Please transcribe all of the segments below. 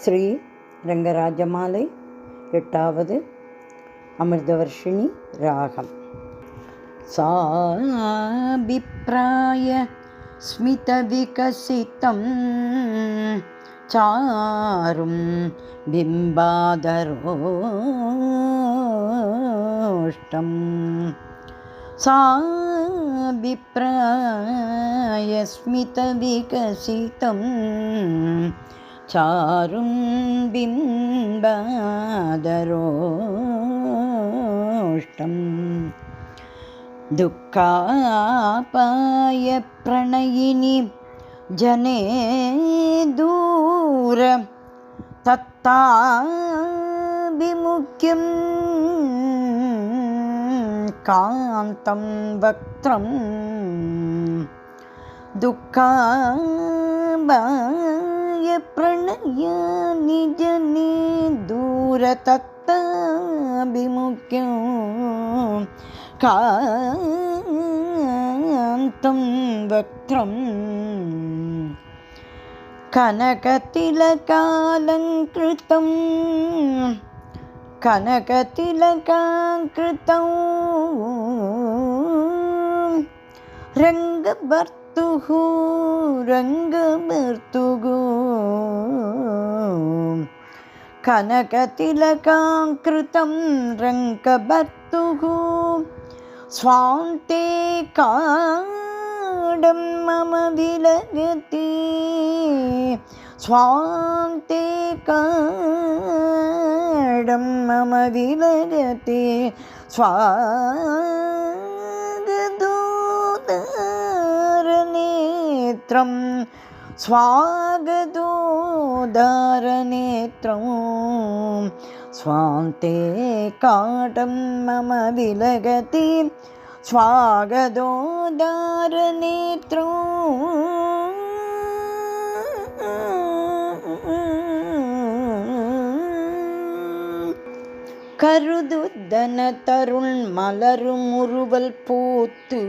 ஸ்ரீ ரங்கராஜமாலை எட்டாவது அமிர்தவர்ஷிணி ராகம். சாபிப்ராய ஸ்மிதவிகசிதம் சாரும் பிம்பாதரோஷ்டம். சாபிப்ராய ஸ்மிதவிகசிதம் சாரும் பிம்பாதரோஷ்டம். துக்காபாய பிரணயினி ஜனே தூர தத்தாபிமுக்கியம் காந்தம் வக்த்ரம். துக்காபாய பிரணயானி ஜனே தூர தத்தாபிமுக்கியம் காந்தம் வக்த்ரம். கனகதிலகாலங்கிருதம் கனகதிலகாங்கிருதம் ரங்கபர்த்துஹு ரங்கபர்த்துஹு. கனகதிலகாங்கிருதம் ரங்கபர்த்துஹு ஸ்வாந்தே காடம் மம விலகதி. ஸ்வாந்தே காடம் மம விலகதி. ஸ்வாகதோதாரநேத்ரம் ஸ்வாகதோதாரநேத்ரம் ஸ்வாந்தே காடம் மம விலகதி. ஸ்வாகதோதாரநேத்ரம் கருதுதன தருள் மலரும் உருவல் பூத்து.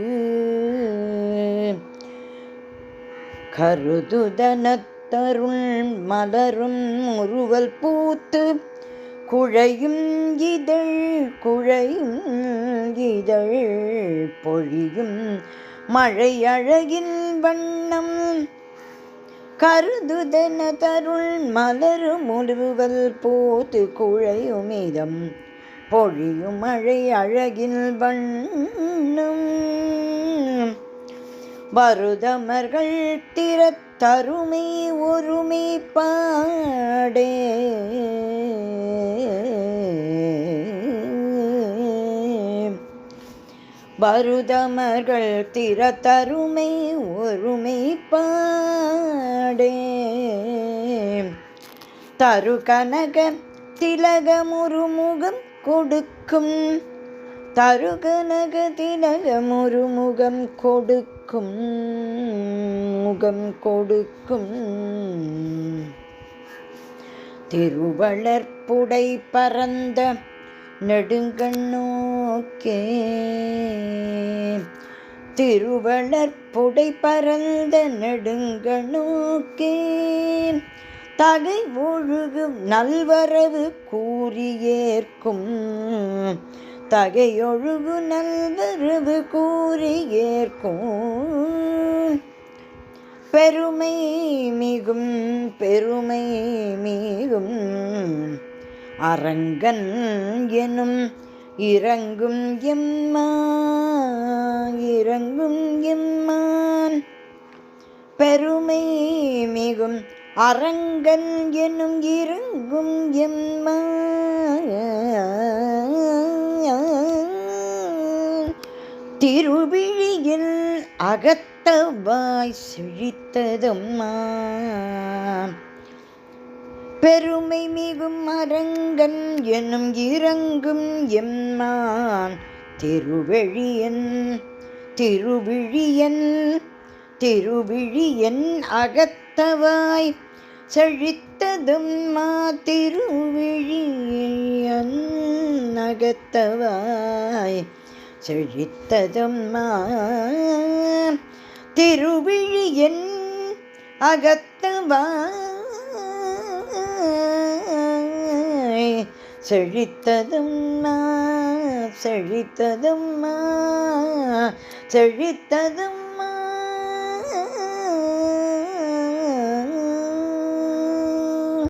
கருதுதன தருள் மலரும் உருவல் பூத்து குழையும் இதழ் குழையும் இதழ் பொழியும் மழை அழகில் வண்ணம். கருதுதன தருள் மலரும் உருவல் பூத்து குழையும் இதம் பொழியும் மழை அழகில் வண்ணம். வருதமர்கள் திறத்தருமை ஒருமை பாடே. வருதமர்கள் திறத்தருமை ஒருமை பாடே. தரு கனக திலகமுருமுகம் கொடுக்கும். தரு கனக திலகமுருமுகம் கொடுக்கும் முகம் கொடுக்கும். திருவளர்ப்புடை பரந்த நெடுங்கண்ணோக்கே. திருவளர்ப்புடை பரந்த நெடுங்கண்ணோக்கே தகை ஒழுகும் நல்வரவு கூறியேற்கும். தகையொழுகு நல்வரவு கூறியேற்கும். பெருமை மிகும் பெருமை மிகும் அரங்கன் எனும் இறங்கும் எம்மான் இறங்கும் எம்மான். பெருமை மிகும் அரங்கன் எனும் இறங்கும் எம்மான். திருவிழியில் அகத்தவாய் செழித்ததம்மா. பெருமை மிகும் அரங்கன் எனும் இறங்கும் எம்மான். திருவெழியன் திருவிழியன் திருவிழியன் அகத்தவாய் செழித்ததம்மா. திருவிழியன் அகத்தவாய் செழித்ததம்மா. திருவிழியன் அகத்தவாய் செழித்ததும்மா செழித்ததும்மா செழித்ததும்